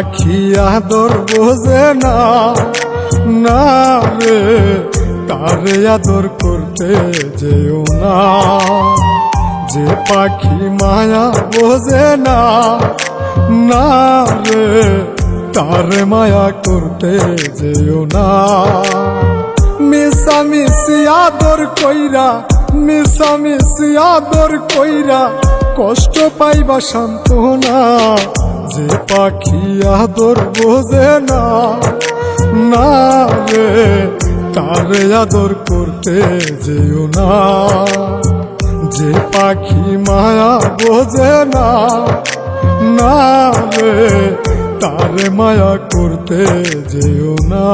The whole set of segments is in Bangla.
পাখি আদর বোঝে না, না রে তারে আদর করতে যেও না। যে পাখি মায়া বোঝে না, না রে তারে মায়া করতে যেও না। মিশামিশি আদর কইরা, মিশামিশি আদর কইরা কষ্ট পাইবা সান্ত্বনা। যে পাখি আদর বোঝে না, না রে তারে আদর করতে যেও না। যে পাখি মায়া বোঝে না, না রে তারে মায়া করতে যেও না।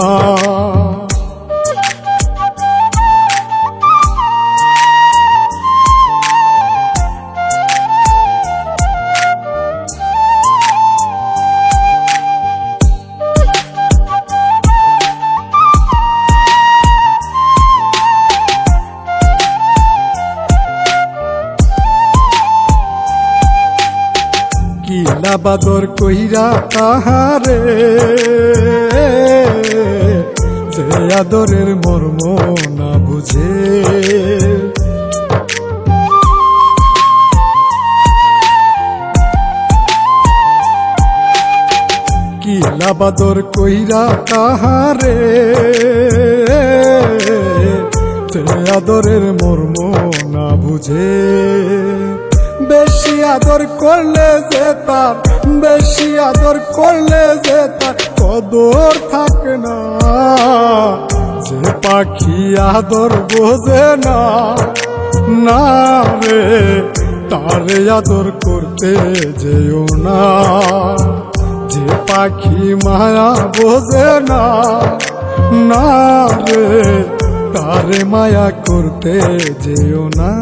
কিলা বাদর কইরা তাহারে, যে আদরের মর্ম না বুঝে। কিলা বাদর কইরা তাহারে, যে আদরের মর্ম না বুঝে। বেশি আদর করলে যে তার, বেশি আদর করলে যে তার কদর থাকে না। যে পাখি আদর বোঝে না, না রে তারে আদর করতে যেও না। যে পাখি মায়া বোঝে না, না রে তারে মায়া করতে যেও না।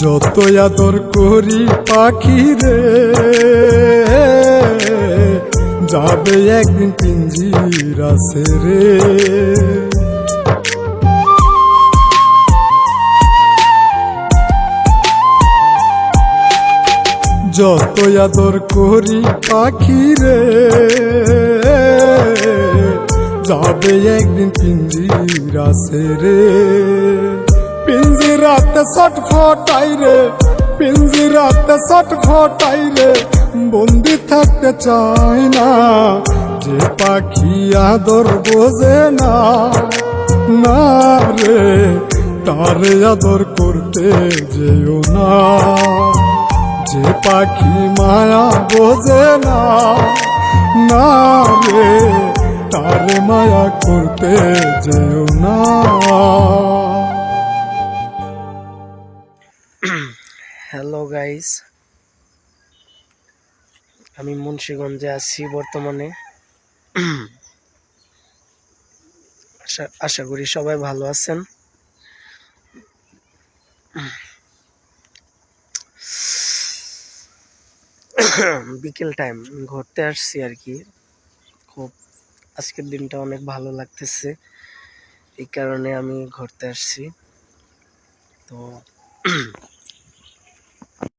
যত আদর করি পাখি রে, যাবে একদিন পিঞ্জিরা ছেড়ে। যত আদর করি পাখি রে, যাবে একদিন পিঞ্জিরা ছেড়ে। পিঞ্জিরাতে ছটফটাই রে, পিঞ্জিরাতে ছটফটাই রে, বন্দি থাকতে চায় না। যে পাখি আদর বোঝে না, না রে তারে আদর করতে যেও না। যে পাখি মায়া বোঝে না, না রে তারে মায়া করতে যেও না। হ্যালো গাইস, আমি মুন্সিগঞ্জে আছি বর্তমানে। আশা করি সবাই ভালো আছেন। বিকেল টাইম ঘুরতে আসছি আর কি। খুব আজকের দিনটা অনেক ভালো লাগতেছে, এই কারণে আমি ঘুরতে আসছি। তো